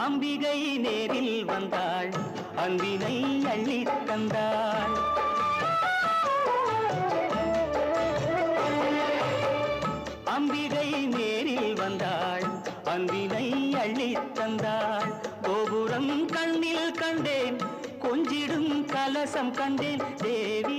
அம்பிகை நேரில் வந்தாள், அன்பினை அள்ளித் தந்தாள். அம்பிகை நேரில் வந்தாள், அன்பினை அள்ளித் தந்தாள். கோபுரம் கண்ணில் கண்டேன், கொஞ்சிடும் கலசம் கண்டேன் தேவி.